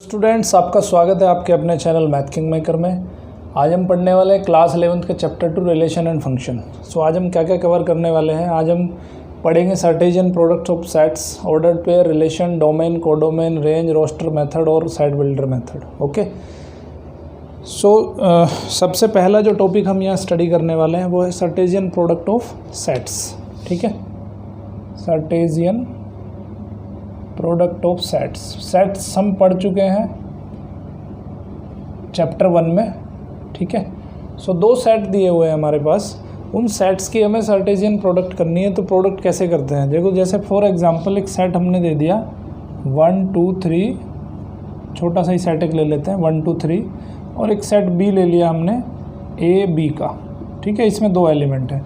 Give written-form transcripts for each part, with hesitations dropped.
Students, आपका स्वागत है आपके अपने चैनल मैथ किंग मेकर में। आज हम पढ़ने वाले हैं क्लास 11th के चैप्टर 2 रिलेशन एंड फंक्शन। सो आज हम क्या क्या कवर करने वाले हैं। आज हम पढ़ेंगे cartesian products of sets, ordered pair, relation, domain, codomain, range, roster method और set builder method. Okay, so सबसे पहला जो टॉपिक हम यहाँ स्टडी करने वाले हैं वो है सर्टेजियन प्रोडक्ट ऑफ सेट्स। ठीक है, सर्टेजियन प्रोडक्ट ऑफ सेट्स। सेट्स हम पढ़ चुके हैं चैप्टर 1 में। ठीक है, सो दो सेट दिए हुए हैं हमारे पास, उन सेट्स की हमें सर्टेजियन प्रोडक्ट करनी है। तो प्रोडक्ट कैसे करते हैं, देखो जैसे फॉर एग्जांपल एक सेट हमने दे दिया 1 2 3, छोटा सा ही सेट एक ले लेते हैं 1 2 3, और एक सेट बी ले लिया हमने ए बी का। ठीक है, इसमें दो एलिमेंट हैं।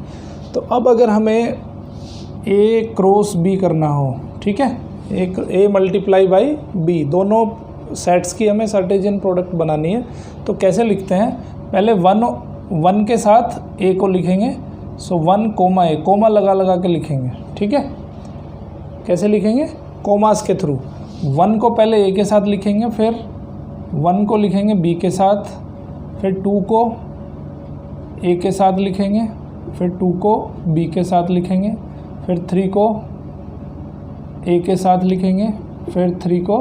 तो अब अगर हमें ए क्रॉस बी करना हो, ठीक है, एक ए मल्टीप्लाई बाई बी, दोनों सेट्स की हमें सर्टेजियन प्रोडक्ट बनानी है। तो कैसे लिखते हैं, पहले वन के साथ ए को लिखेंगे। सो 1 कोमा ए, कोमा लगा के लिखेंगे। ठीक है, कैसे लिखेंगे, कोमास के थ्रू। 1 को पहले ए के साथ लिखेंगे, फिर 1 को लिखेंगे बी के साथ, फिर 2 को ए के साथ लिखेंगे, फिर 2 को बी के साथ लिखेंगे, फिर 3 को ए के साथ लिखेंगे, फिर 3 को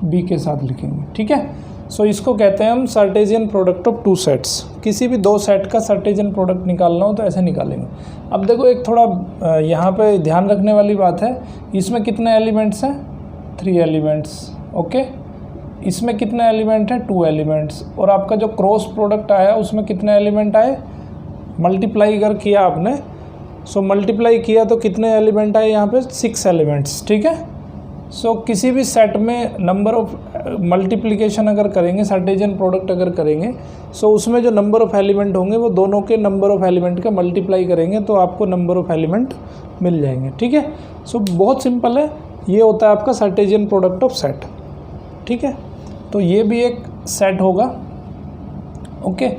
बी के साथ लिखेंगे। ठीक है, सो इसको कहते हैं हम सर्टेजियन प्रोडक्ट ऑफ टू सेट्स। किसी भी दो सेट का सर्टेजियन प्रोडक्ट निकालना हो तो ऐसे निकालेंगे। अब देखो एक थोड़ा यहाँ पे ध्यान रखने वाली बात है, इसमें कितने एलिमेंट्स हैं, 3 एलिमेंट्स। ओके, इसमें कितने एलिमेंट हैं, 2 एलिमेंट्स। और आपका जो क्रॉस प्रोडक्ट आया उसमें कितने एलिमेंट आए, मल्टीप्लाई अगर किया आपने, सो मल्टीप्लाई किया तो कितने एलिमेंट आए यहाँ पे, 6 एलिमेंट्स। ठीक है, सो किसी भी सेट में नंबर ऑफ मल्टीप्लिकेशन अगर करेंगे, सर्टेजियन प्रोडक्ट अगर करेंगे, सो उसमें जो नंबर ऑफ एलिमेंट होंगे वो दोनों के नंबर ऑफ एलिमेंट का मल्टीप्लाई करेंगे तो आपको नंबर ऑफ एलिमेंट मिल जाएंगे। ठीक है, सो बहुत सिंपल है, ये होता है आपका सर्टेजियन प्रोडक्ट ऑफ सेट। ठीक है, तो ये भी एक सेट होगा। ओके,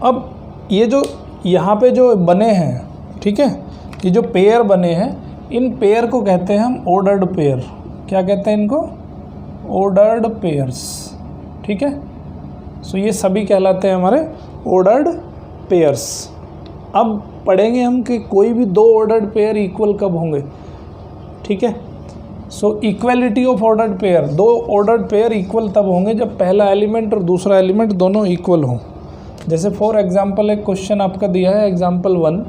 अब ये जो यहाँ पे जो बने हैं, ठीक है, ये जो पेयर बने हैं, इन पेयर को कहते हैं हम ऑर्डर्ड पेयर। क्या कहते हैं इनको, ऑर्डर्ड पेयर्स। ठीक है, सो ये सभी कहलाते हैं हमारे ऑर्डर्ड पेयर्स। अब पढ़ेंगे हम कि कोई भी दो ऑर्डर्ड पेयर इक्वल कब होंगे। ठीक है, सो इक्वलिटी ऑफ ऑर्डर्ड पेयर, दो ऑर्डर्ड पेयर इक्वल तब होंगे जब पहला एलिमेंट और दूसरा एलिमेंट दोनों इक्वल हों। जैसे फॉर एग्जांपल एक क्वेश्चन आपका दिया है एग्जांपल 1,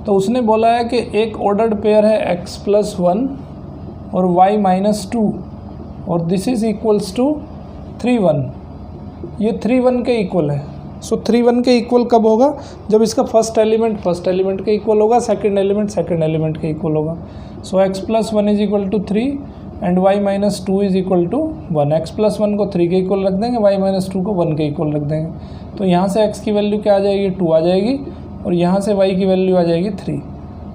तो उसने बोला है कि एक ऑर्डर्ड पेयर है x + 1 और y - 2 और दिस इज़ इक्वल्स टू 3 1। ये 3 1 के इक्वल है। सो 3 1 के इक्वल कब होगा, जब इसका फर्स्ट एलिमेंट के इक्वल होगा, सेकंड एलिमेंट के इक्वल होगा। सो x + 1 = 3 एंड y - 2 = 1। x + 1 को 3 के इक्वल रख देंगे, y - 2 को 1 के इक्वल रख देंगे। तो यहाँ से x की वैल्यू क्या आ जाएगी, 2 आ जाएगी, और यहाँ से y की वैल्यू आ जाएगी 3।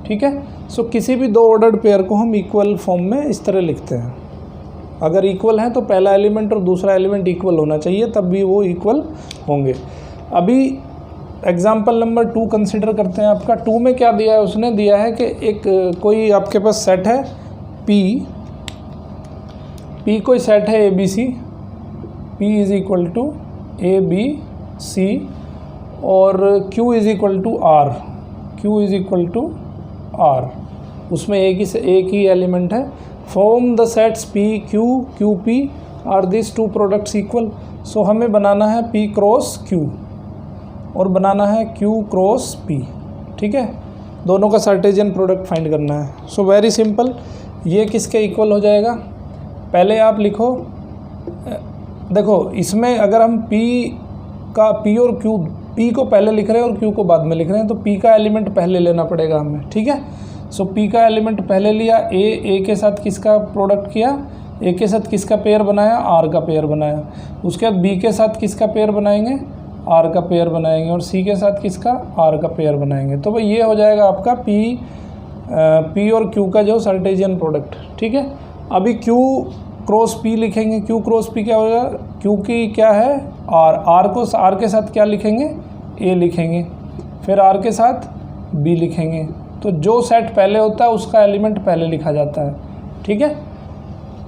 ठीक है, सो किसी भी दो ऑर्डर्ड पेयर को हम इक्वल फॉर्म में इस तरह लिखते हैं। अगर इक्वल है तो पहला एलिमेंट और दूसरा एलिमेंट इक्वल होना चाहिए, तब भी वो इक्वल होंगे। अभी एग्जाम्पल नंबर 2 कंसिडर करते हैं। आपका 2 में क्या दिया है, उसने दिया है कि एक कोई आपके पास सेट है P कोई सेट है ABC, P = ABC और Q = R, उसमें एक ही एलिमेंट है। Form the sets PQ QP are this two products equal. So हमें बनाना है P क्रॉस Q और बनाना है Q क्रॉस P। ठीक है, दोनों का सर्टेजियन प्रोडक्ट फाइंड करना है। सो वेरी सिंपल, ये किसके इक्वल हो जाएगा, पहले आप लिखो। देखो इसमें अगर हम P और Q, P को पहले लिख रहे हैं और Q को बाद में लिख रहे हैं, तो P का एलिमेंट पहले लेना पड़ेगा हमें। ठीक है, सो P का एलिमेंट पहले लिया, A के साथ किसका प्रोडक्ट किया, A के साथ किसका पेयर बनाया, R का पेयर बनाया। उसके बाद B के साथ किसका पेयर बनाएंगे, R का पेयर बनाएंगे, और C के साथ किसका, R का पेयर बनाएंगे। तो भाई ये हो जाएगा आपका P और Q का जो सर्टेजियन प्रोडक्ट। ठीक है, अभी Q क्रॉस P लिखेंगे। Q क्रॉस P क्या होगा, Q की क्या है, R को R के साथ क्या लिखेंगे, A लिखेंगे, फिर R के साथ B लिखेंगे। तो जो सेट पहले होता है उसका एलिमेंट पहले लिखा जाता है। ठीक है,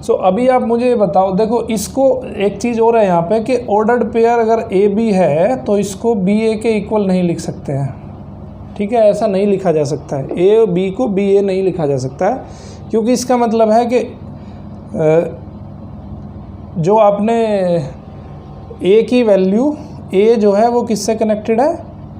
सो अभी आप मुझे ये बताओ, देखो इसको एक चीज़ और है यहाँ पे कि ऑर्डर्ड पेयर अगर ए बी है तो इसको बी ए के इक्वल नहीं लिख सकते हैं, ठीक है, ऐसा नहीं लिखा जा सकता है, ए बी को बी ए नहीं लिखा जा सकता है, क्योंकि इसका मतलब है कि जो आपने ए की वैल्यू, ए जो है वो किससे कनेक्टेड है,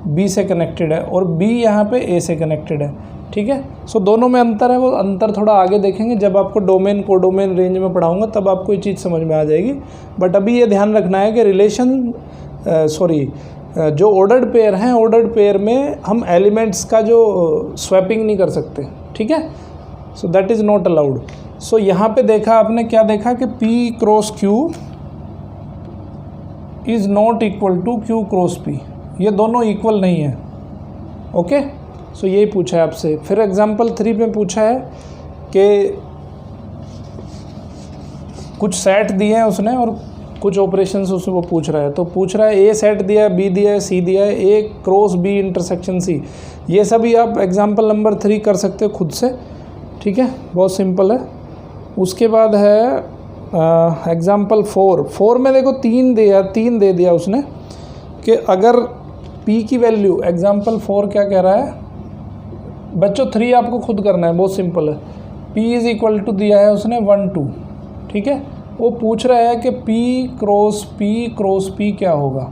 बी से कनेक्टेड है, और बी यहाँ पे ए से कनेक्टेड है, ठीक है। सो दोनों में अंतर है, वो अंतर थोड़ा आगे देखेंगे जब आपको डोमेन कोडोमेन रेंज में पढ़ाऊंगा, तब आपको ये चीज़ समझ में आ जाएगी। बट अभी ये ध्यान रखना है कि जो ऑर्डर्ड पेयर हैं, ऑर्डर्ड पेयर में हम एलिमेंट्स का जो स्वैपिंग नहीं कर सकते, ठीक है, so that is not allowed. So यहाँ पे देखा आपने, क्या देखा कि P cross Q is not equal to Q cross P, ये दोनों इक्वल नहीं है, ओके। सो यही पूछा है आपसे। फिर एग्जाम्पल 3 में पूछा है कि कुछ सेट दिए हैं उसने और कुछ ऑपरेशंस उससे वो पूछ रहा है, तो पूछ रहा है ए सेट दिया है, बी दिया है, सी दिया है, ए क्रॉस बी इंटरसेक्शन सी, ये सभी आप एग्जाम्पल नंबर 3 कर सकते हो खुद से, ठीक है, बहुत सिंपल है। उसके बाद है एग्जाम्पल 4 में देखो 3 दे दिया उसने कि अगर P की वैल्यू, एग्जाम्पल 4 क्या कह रहा है बच्चों, 3 आपको खुद करना है, बहुत सिंपल है। P इज़ इक्वल टू दिया है उसने 1 2, ठीक है, वो पूछ रहा है कि P क्रॉस P क्या होगा।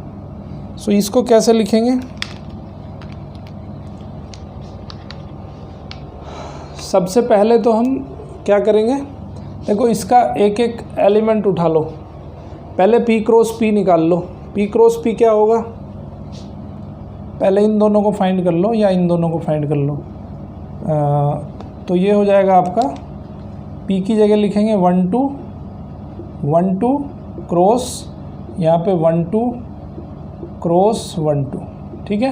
सो इसको कैसे लिखेंगे, सबसे पहले तो हम क्या करेंगे, देखो इसका एक एक एलिमेंट उठा लो, पहले P क्रॉस P निकाल लो। P क्रॉस P क्या होगा, पहले इन दोनों को फाइंड कर लो या इन दोनों को फाइंड कर लो। तो ये हो जाएगा आपका, P की जगह लिखेंगे 1 2 क्रॉस, यहाँ पे 1 2 क्रॉस 1 2, ठीक है।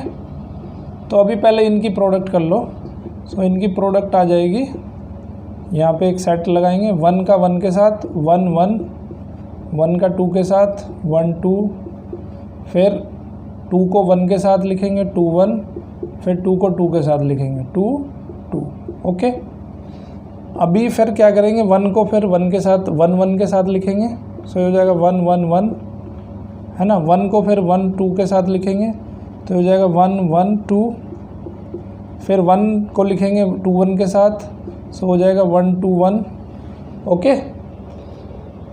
तो अभी पहले इनकी प्रोडक्ट कर लो। सो इनकी प्रोडक्ट आ जाएगी, यहाँ पे एक सेट लगाएंगे, 1 का 1 के साथ 1 1, 1 का 2 के साथ 1 2, फिर 2 को 1 के साथ लिखेंगे 2 1, फिर 2 को 2 के साथ लिखेंगे 2 2, ओके। अभी फिर क्या करेंगे, 1 को फिर 1 के साथ 1 1 के साथ लिखेंगे, सो हो जाएगा 1 1 1, है ना। 1 को फिर 1 2 के साथ लिखेंगे तो हो जाएगा 1 1 2, फिर 1 को लिखेंगे 2 1 के साथ, सो हो जाएगा 1 2 1, ओके,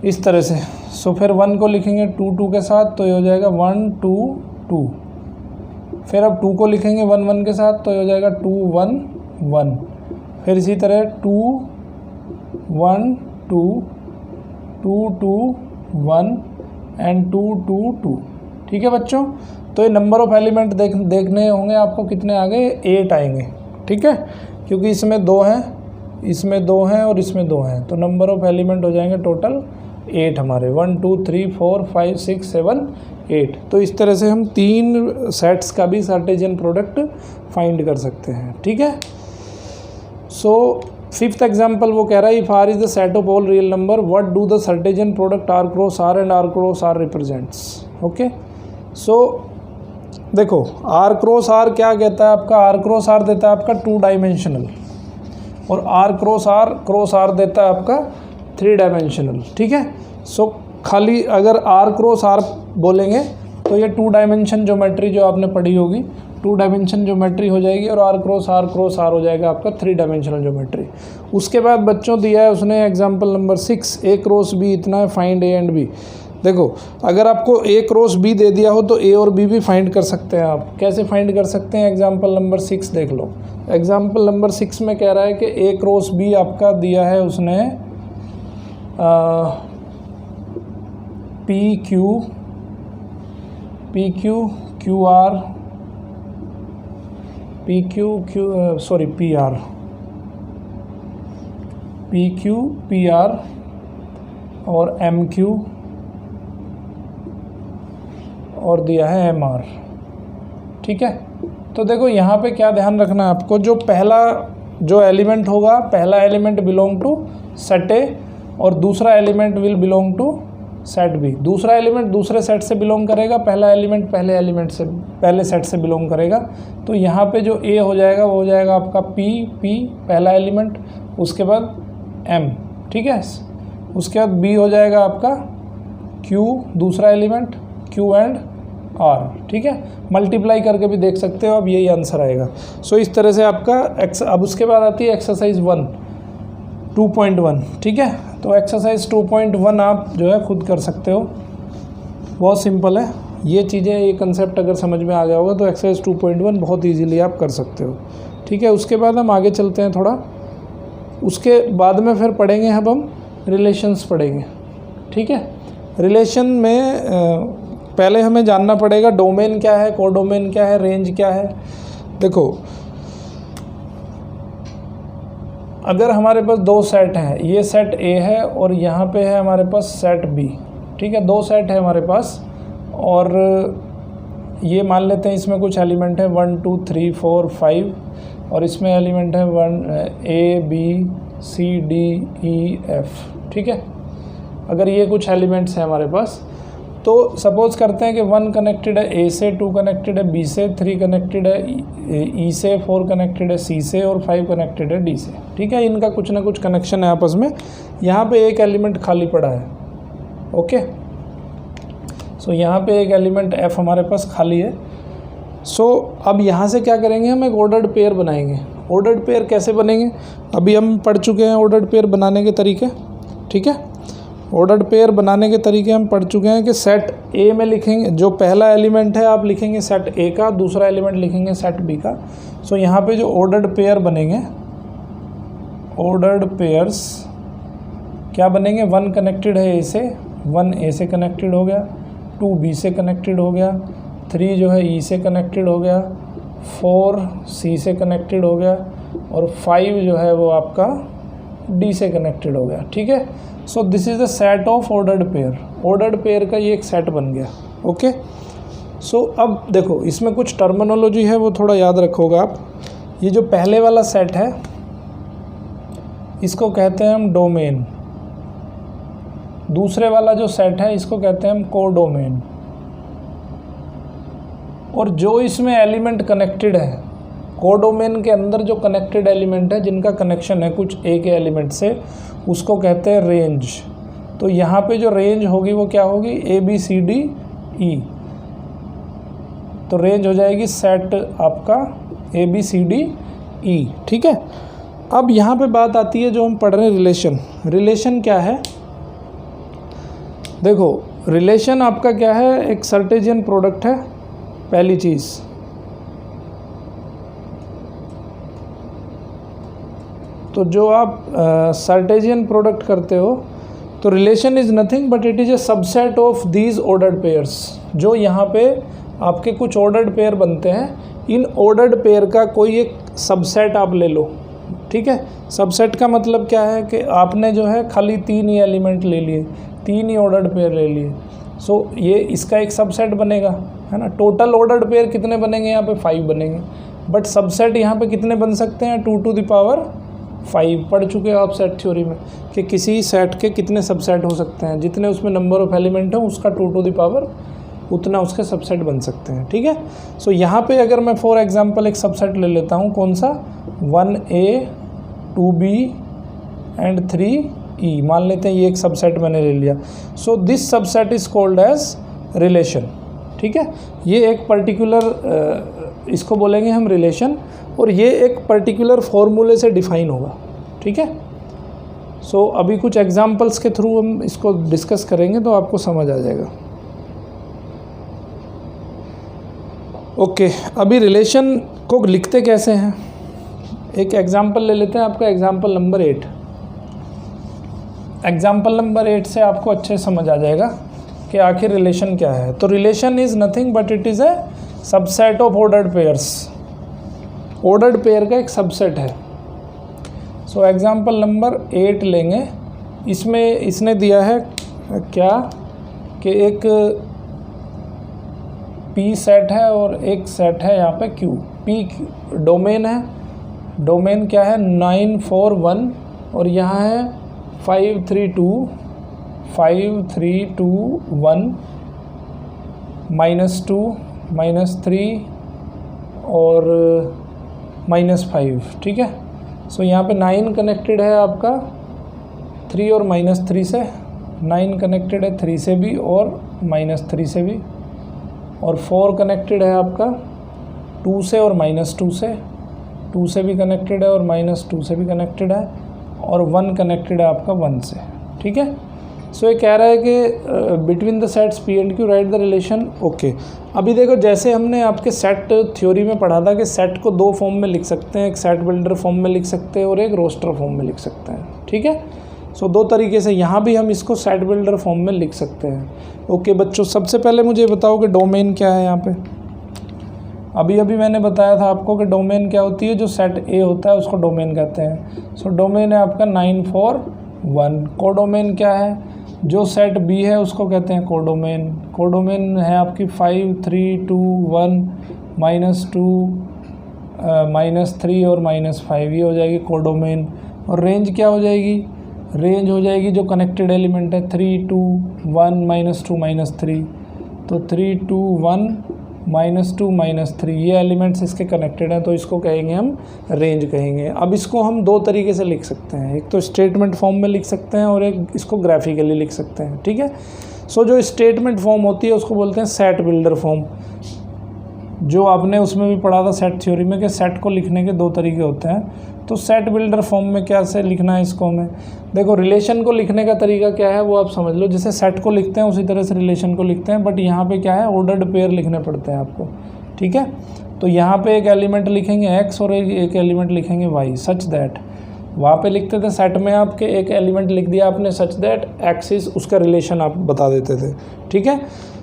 इस तरह से। सो फिर 1 को लिखेंगे 2 2 के साथ तो ये हो जाएगा 1 2 2, फिर अब 2 को लिखेंगे 1 1 के साथ तो ये हो जाएगा 2 1 1, फिर इसी तरह 2 1 2 2 2 1 एंड 2 2 2, ठीक है बच्चों। तो ये नंबर ऑफ एलिमेंट देखने होंगे आपको, कितने आ गए, 8 आएंगे, ठीक है, क्योंकि इसमें 2 हैं, इसमें 2 हैं और इसमें 2 हैं, तो नंबर ऑफ एलिमेंट हो जाएंगे टोटल 8 हमारे, 1 2 3 4 5 6 7 8। तो इस तरह से हम 3 सेट्स का भी कार्टेशियन प्रोडक्ट फाइंड कर सकते हैं, ठीक है। सो 5th एग्जाम्पल वो कह रहा है, if R is the set of all real number what do the Cartesian product R cross R and R cross R represents, okay. सो देखो R क्रॉस R क्या कहता है आपका, R क्रॉस R देता है आपका 2 डायमेंशनल, और R क्रॉस R देता है आपका 3 डायमेंशनल, ठीक है। सो खाली अगर R क्रॉस R बोलेंगे तो ये 2 डायमेंशन ज्योमेट्री जो आपने पढ़ी होगी, 2 डायमेंशन ज्योमेट्री हो जाएगी, और R क्रॉस R हो जाएगा आपका 3 डायमेंशनल ज्योमेट्री। उसके बाद बच्चों दिया है उसने example number 6, A cross B इतना है, फाइंड A एंड B। देखो अगर आपको A क्रॉस B दे दिया हो तो A और B भी फाइंड कर सकते हैं आप। कैसे फाइंड कर सकते हैं, एग्जाम्पल नंबर 6 देख लो। एग्जाम्पल नंबर 6 में कह रहा है कि A क्रॉस B आपका दिया है उसने PQ और MQ और दिया है MR, ठीक है। तो देखो यहाँ पे क्या ध्यान रखना है आपको, जो पहला जो एलिमेंट होगा, पहला element belong to set A और दूसरा element will belong to set B। दूसरा एलिमेंट दूसरे सेट से बिलोंग करेगा, पहला एलिमेंट पहले सेट से बिलोंग करेगा। तो यहाँ पे जो A हो जाएगा वो हो जाएगा आपका P पहला एलिमेंट, उसके बाद M, ठीक है। उसके बाद बी हो जाएगा आपका क्यू, दूसरा एलिमेंट क्यू एंड आर, ठीक है। मल्टीप्लाई करके भी देख सकते हो, अब यही आंसर आएगा। सो इस तरह से आपका अब उसके बाद आती है एक्सरसाइज 2.1, ठीक है। तो एक्सरसाइज 2.1 आप जो है खुद कर सकते हो, बहुत सिंपल है ये चीज़ें, ये कंसेप्ट अगर समझ में आ गया होगा तो एक्सरसाइज 2.1 बहुत इजीली आप कर सकते हो, ठीक है। उसके बाद हम आगे चलते हैं थोड़ा, उसके बाद में फिर पढ़ेंगे अब हम रिलेशंस पढ़ेंगे, ठीक है। रिलेशन में पहले हमें जानना पड़ेगा डोमेन क्या है, कोडोमेन क्या है, रेंज क्या है। देखो अगर हमारे पास दो सेट हैं, ये सेट ए है और यहाँ पे है हमारे पास सेट बी, ठीक है। दो सेट है हमारे पास और ये मान लेते हैं इसमें कुछ एलिमेंट है 1 2 3 4 5 और इसमें एलिमेंट है 1 A B C D E F, ठीक है। अगर ये कुछ एलिमेंट्स हैं हमारे पास, तो सपोज़ करते हैं कि 1 कनेक्टेड है ए से, 2 कनेक्टेड है बी से, 3 कनेक्टेड है ई से, 4 कनेक्टेड है सी से और 5 कनेक्टेड है डी से, ठीक है। इनका कुछ ना कुछ कनेक्शन है आपस में। यहाँ पे एक एलिमेंट खाली पड़ा है, ओके। सो यहाँ पे एक एलिमेंट एफ हमारे पास खाली है। सो अब यहाँ से क्या करेंगे, हम एक ऑर्डर्ड पेयर बनाएंगे। ऑर्डर्ड पेयर कैसे बनेंगे, अभी हम पढ़ चुके हैं ऑर्डर्ड पेयर बनाने के तरीके, ठीक है। ऑर्डर्ड पेयर बनाने के तरीके हम पढ़ चुके हैं कि सेट ए में लिखेंगे, जो पहला एलिमेंट है आप लिखेंगे सेट ए का, दूसरा एलिमेंट लिखेंगे सेट बी का। सो यहाँ पे जो ऑर्डर्ड पेयर बनेंगे, ऑर्डर्ड पेयर्स क्या बनेंगे, 1 कनेक्टेड है ए से, 1 ए से कनेक्टेड हो गया, 2 बी से कनेक्टेड हो गया, 3 जो है ई से कनेक्टेड हो गया, 4 सी से कनेक्टेड हो गया और 5 जो है वो आपका डी से कनेक्टेड हो गया, ठीक है। सो this is the set of ordered pair. Ordered pair का ये एक सेट बन गया, ओके। सो अब देखो इसमें कुछ टर्मिनोलॉजी है वो थोड़ा याद रखोगे आप। ये जो पहले वाला सेट है इसको कहते हैं हम डोमेन, दूसरे वाला जो सेट है इसको कहते हैं हम कोडोमेन, और जो इसमें एलिमेंट कनेक्टेड है कोडोमेन के अंदर जो कनेक्टेड एलिमेंट है जिनका कनेक्शन है कुछ ए के एलिमेंट से, उसको कहते हैं रेंज। तो यहाँ पे जो रेंज होगी वो क्या होगी, A B C D E. तो रेंज हो जाएगी सेट आपका A B C D E, ठीक है। अब यहाँ पे बात आती है जो हम पढ़ रहे हैं रिलेशन। रिलेशन क्या है, देखो रिलेशन आपका क्या है, एक सर्टेजियन प्रोडक्ट है, पहली चीज़। तो जो आप सर्टेजियन प्रोडक्ट करते हो तो relation is nothing but it is a subset of these ordered pairs. जो यहाँ पे आपके कुछ ऑर्डर्ड पेयर बनते हैं, इन ऑर्डर्ड पेयर का कोई एक सबसेट आप ले लो, ठीक है। सबसेट का मतलब क्या है कि आपने जो है खाली 3 ही एलिमेंट ले लिए, 3 ही ऑर्डर्ड पेयर ले लिए। सो ये इसका एक सबसेट बनेगा, है ना। टोटल ऑर्डर्ड पेयर कितने बनेंगे, यहाँ पे 5 बनेंगे, बट सबसेट यहाँ पे कितने बन सकते हैं, 2 टू द पावर 5। पढ़ चुके हो आप सेट थ्योरी में कि किसी सेट के कितने सबसेट हो सकते हैं, जितने उसमें नंबर ऑफ एलिमेंट हो उसका 2 टू द पावर उतना उसके सबसेट बन सकते हैं, ठीक है। सो यहाँ पे अगर मैं फॉर एग्जांपल एक सबसेट ले लेता हूँ, कौन सा, 1A 2B एंड 3E, मान लेते हैं ये एक सबसेट मैंने ले लिया। So this subset is called as relation, ठीक है। ये एक पर्टिकुलर इसको बोलेंगे हम रिलेशन, और ये एक पर्टिकुलर फॉर्मूले से डिफाइन होगा, ठीक है। सो अभी कुछ एग्जांपल्स के थ्रू हम इसको डिस्कस करेंगे तो आपको समझ आ जाएगा। ओके, अभी रिलेशन को लिखते कैसे हैं, एक एग्जांपल ले लेते हैं आपका, एग्जांपल नंबर 8। एग्जांपल नंबर 8 से आपको अच्छे समझ आ जाएगा कि आखिर रिलेशन क्या है। तो relation is nothing but it is a subset of ordered pairs. Ordered pair का एक सबसेट है। सो एग्जांपल नंबर 8 लेंगे, इसमें इसने दिया है क्या कि एक पी सेट है और एक सेट है यहाँ पे क्यू। पी डोमेन है, डोमेन क्या है 9 4 1 और यहाँ है 5 3 2 5 3 2 1 -2 -3 और -5, ठीक है। सो यहाँ पे 9 कनेक्टेड है आपका 3 और -3 से, 9 कनेक्टेड है 3 से भी और -3 से भी, और 4 कनेक्टेड है आपका 2 से और -2 से, 2 से भी कनेक्टेड है और -2 से भी कनेक्टेड है, और 1 कनेक्टेड है आपका 1 से। ठीक है, सो ये कह रहा है कि between the sets P and Q right the relation. Okay, अभी देखो जैसे हमने आपके सेट थ्योरी में पढ़ा था कि सेट को 2 फॉर्म में लिख सकते हैं, एक सेट बिल्डर फॉर्म में लिख सकते हैं और एक रोस्टर फॉर्म में लिख सकते हैं। ठीक है, सो 2 तरीके से यहाँ भी हम इसको सेट बिल्डर फॉर्म में लिख सकते हैं। ओके बच्चों, सबसे पहले मुझे बताओ कि डोमेन क्या है यहाँ पे। अभी मैंने बताया था आपको कि डोमेन क्या होती है, जो सेट ए होता है उसको डोमेन कहते हैं। सो डोमेन है आपका 9 4 1। कोडोमेन क्या है, जो सेट बी है उसको कहते हैं कोडोमेन। कोडोमेन है आपकी 5 3 2 1 -2 -3 और -5, ये हो जाएगी कोडोमेन। और रेंज क्या हो जाएगी, रेंज हो जाएगी जो कनेक्टेड एलिमेंट है 3 2 1 -2 -3, तो 3 2 1 -2 -3 ये एलिमेंट्स इसके कनेक्टेड हैं, तो इसको कहेंगे हम रेंज कहेंगे। अब इसको हम 2 तरीके से लिख सकते हैं, एक तो स्टेटमेंट फॉर्म में लिख सकते हैं और एक इसको ग्राफिकली लिख सकते हैं। ठीक है, सो जो स्टेटमेंट फॉर्म होती है उसको बोलते हैं सेट बिल्डर फॉर्म, जो आपने उसमें भी पढ़ा था सेट थ्योरी में कि सेट को लिखने के 2 तरीके होते हैं। तो सेट बिल्डर फॉर्म में क्या से लिखना है इसको हमें, देखो रिलेशन को लिखने का तरीका क्या है वो आप समझ लो। जैसे सेट को लिखते हैं उसी तरह से रिलेशन को लिखते हैं, बट यहाँ पे क्या है, ऑर्डर्ड पेयर लिखने पड़ते हैं आपको। ठीक है, तो यहाँ पे एक एलिमेंट लिखेंगे x और एक एलिमेंट लिखेंगे y, सच दैट वहाँ पे लिखते थे सेट में आपके एक एलिमेंट लिख दिया आपने सच दैट x इज उसका रिलेशन आप बता देते थे। ठीक है,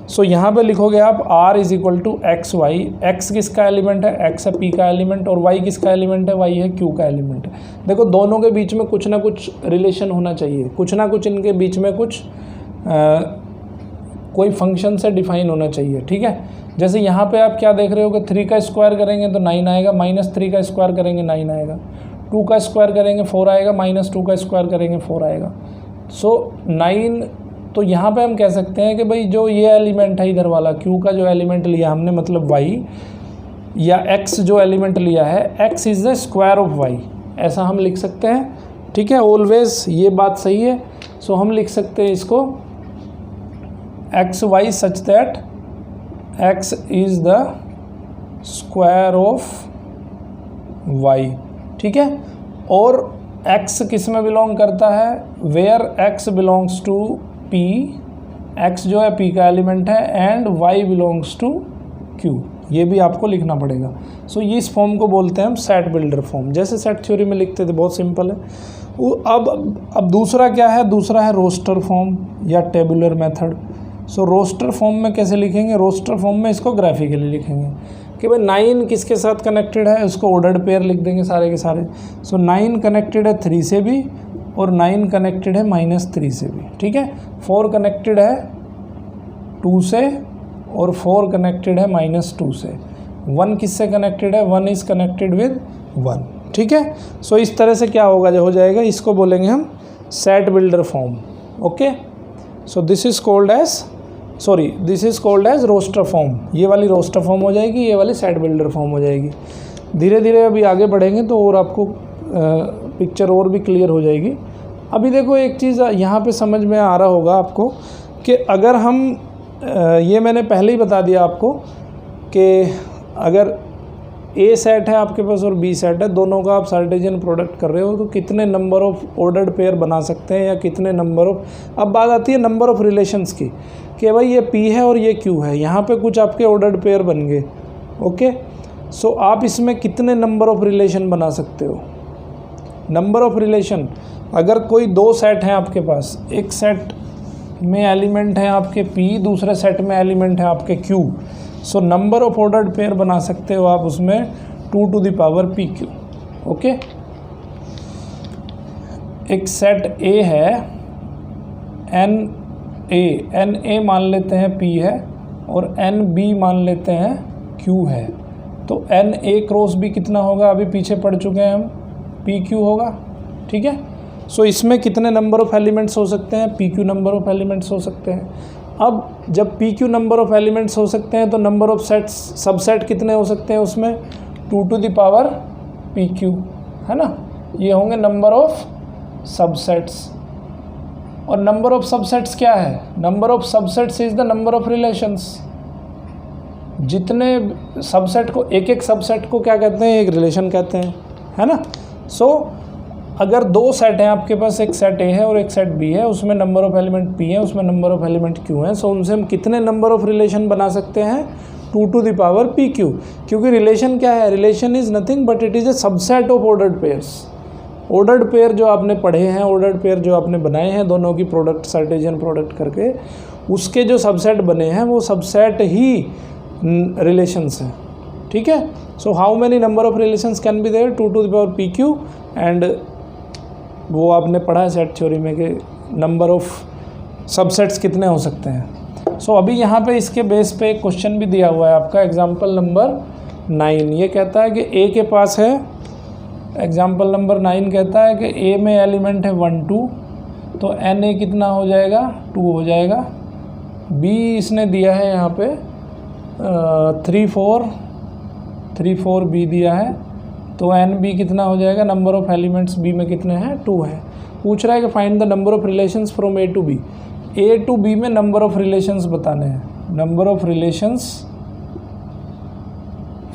सो यहाँ पे लिखोगे आप r is equal to X Y. x किसका एलिमेंट है, x है p का एलिमेंट, और y किसका एलिमेंट है, y है q का एलिमेंट। देखो दोनों के बीच में कुछ ना कुछ रिलेशन होना चाहिए, कुछ ना कुछ इनके बीच में कुछ कोई फंक्शन से डिफाइन होना चाहिए। ठीक है, जैसे यहाँ पे आप क्या देख रहे हो कि 3 का स्क्वायर करेंगे तो 9 आएगा, -3 का स्क्वायर करेंगे 9 आएगा, 2 का स्क्वायर करेंगे 4 आएगा, -2 का स्क्वायर करेंगे 4 आएगा। सो 9, तो यहाँ पे हम कह सकते हैं कि भाई जो ये एलिमेंट है इधर वाला q का जो एलिमेंट लिया हमने, मतलब y या x जो एलिमेंट लिया है, x is the square of y, ऐसा हम लिख सकते हैं। ठीक है, ऑलवेज ये बात सही है। सो हम लिख सकते हैं इसको X Y such that x is the square of y। ठीक है, और x किस में बिलोंग करता है, where x belongs to p, x जो है p का एलिमेंट है, and y belongs to q, ये भी आपको लिखना पड़ेगा। सो ये इस फॉर्म को बोलते हैं हम सेट बिल्डर फॉर्म, जैसे सेट थ्योरी में लिखते थे, बहुत सिंपल है। अब दूसरा क्या है, दूसरा है रोस्टर फॉर्म या टेबुलर मेथड। सो रोस्टर फॉर्म में कैसे लिखेंगे, रोस्टर फॉर्म में इसको ग्राफिकली लिखेंगे कि भाई 9 किसके साथ कनेक्टेड है, उसको ऑर्डर्ड पेयर लिख देंगे सारे के सारे। सो 9 कनेक्टेड है 3 से भी और 9 कनेक्टेड है -3 से भी। ठीक है, 4 कनेक्टेड है 2 से और 4 कनेक्टेड है -2 से। 1 किससे कनेक्टेड है, 1 इज़ कनेक्टेड विद 1। ठीक है, सो इस तरह से क्या होगा, जो हो जाएगा, इसको बोलेंगे हम set builder form. Okay, so this is called as roster form. ये वाली रोस्टर फॉर्म हो जाएगी, ये वाली सेट बिल्डर फॉर्म हो जाएगी। धीरे धीरे अभी आगे बढ़ेंगे तो और आपको पिक्चर और भी क्लियर हो जाएगी। अभी देखो एक चीज़ यहाँ पे समझ में आ रहा होगा आपको कि अगर हम ये मैंने पहले ही बता दिया आपको कि अगर ए सेट है आपके पास और बी सेट है, दोनों का आप कार्टेशियन प्रोडक्ट कर रहे हो, तो कितने नंबर ऑफ ऑर्डर्ड पेयर बना सकते हैं या कितने नंबर ऑफ, अब बात आती है नंबर ऑफ रिलेशंस की कि भाई ये P है और ये Q है, यहाँ पे कुछ आपके ऑर्डर्ड पेयर बन गए। ओके, सो आप इसमें कितने नंबर ऑफ रिलेशन बना सकते हो, नंबर ऑफ रिलेशन। अगर कोई 2 सेट हैं आपके पास, एक सेट में एलिमेंट है आपके P, दूसरे सेट में एलिमेंट है आपके Q, so number of ordered pair बना सकते हो आप उसमें 2 to the power PQ। Okay, एक सेट A है NA मान लेते हैं P है और NB मान लेते हैं Q है, तो NA क्रॉस B कितना होगा, अभी पीछे पढ़ चुके हैं हम, PQ होगा। ठीक है, सो इसमें कितने नंबर ऑफ एलिमेंट्स हो सकते हैं, PQ नंबर ऑफ एलिमेंट्स हो सकते हैं। अब जब PQ नंबर ऑफ एलिमेंट्स हो सकते हैं तो नंबर ऑफ सेट्स, सबसेट कितने हो सकते हैं उसमें, 2 to the power PQ, है ना, ये होंगे नंबर ऑफ सबसेट्स। और नंबर ऑफ सबसेट्स क्या है? Number of subsets is the number of relations. जितने सबसेट को, एक एक सबसेट को क्या कहते हैं? एक रिलेशन कहते हैं, है ना। सो अगर दो सेट हैं आपके पास, एक सेट ए है और एक सेट बी है, उसमें नंबर ऑफ एलिमेंट पी है, उसमें नंबर ऑफ एलिमेंट क्यू है, सो उनसे हम कितने नंबर ऑफ रिलेशन बना सकते हैं? 2 to the power P Q. क्योंकि रिलेशन क्या है? Relation is nothing but it is a subset of ordered pairs. Ordered pair जो आपने पढ़े हैं, ऑर्डर्ड पेयर जो आपने बनाए हैं दोनों की प्रोडक्ट, सर्टेशियन प्रोडक्ट करके, उसके जो सबसेट बने हैं वो सबसेट ही रिलेशंस हैं, ठीक है। So how many number of relations can be there? 2 to the power P Q. And वो आपने पढ़ा है सेट थ्योरी में कि नंबर ऑफ सबसेट्स कितने हो सकते हैं। सो अभी यहाँ पे इसके बेस पे एक क्वेश्चन भी दिया हुआ है आपका, एग्जाम्पल नंबर 9। ये कहता है कि ए के पास है, एग्जाम्पल नंबर 9 कहता है कि ए में एलिमेंट है 1 2, तो एन ए कितना हो जाएगा? 2 हो जाएगा। बी इसने दिया है यहाँ पे 3 4 बी दिया है, तो एन बी कितना हो जाएगा? नंबर ऑफ एलिमेंट्स बी में कितने हैं? 2 है। पूछ रहा है कि find the number of relations from A to B. A to B में नंबर ऑफ रिलेशंस बताने हैं, number of relations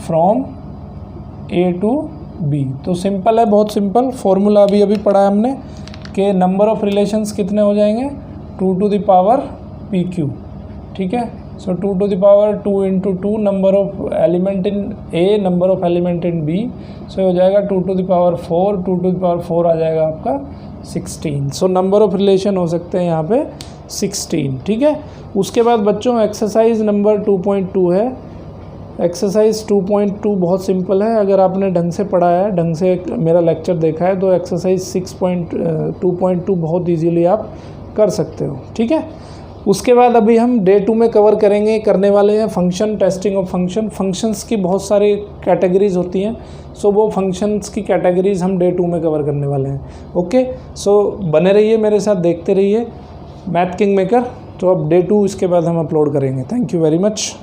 from A to B. तो सिंपल है, बहुत सिंपल फॉर्मूला अभी पढ़ा है हमने कि नंबर ऑफ रिलेशंस कितने हो जाएंगे? 2 to the power P Q, ठीक है। So 2 to the power 2 into 2 number of element in A, number of element in B, so हो जाएगा 2 to the power 4, 2 to the power 4 आ जाएगा आपका 16। सो नंबर ऑफ रिलेशन हो सकते हैं यहाँ पे 16, ठीक है। उसके बाद बच्चों एक्सरसाइज नंबर 2.2 है। एक्सरसाइज 2.2 बहुत सिंपल है, अगर आपने ढंग से पढ़ा है, ढंग से मेरा लेक्चर देखा है, तो एक्सरसाइज 6.2.2 बहुत इजीली आप कर सकते हो, ठीक है। उसके बाद अभी हम डे 2 में कवर करने वाले हैं function, testing of function. Functions की बहुत सारी कैटेगरीज होती हैं, सो वो फंक्शंस की कैटेगरीज हम डे 2 में कवर करने वाले हैं। ओके, सो बने रहिए मेरे साथ, देखते रहिए मैथ किंग मेकर। तो अब डे 2 इसके बाद हम अपलोड करेंगे। Thank you very much.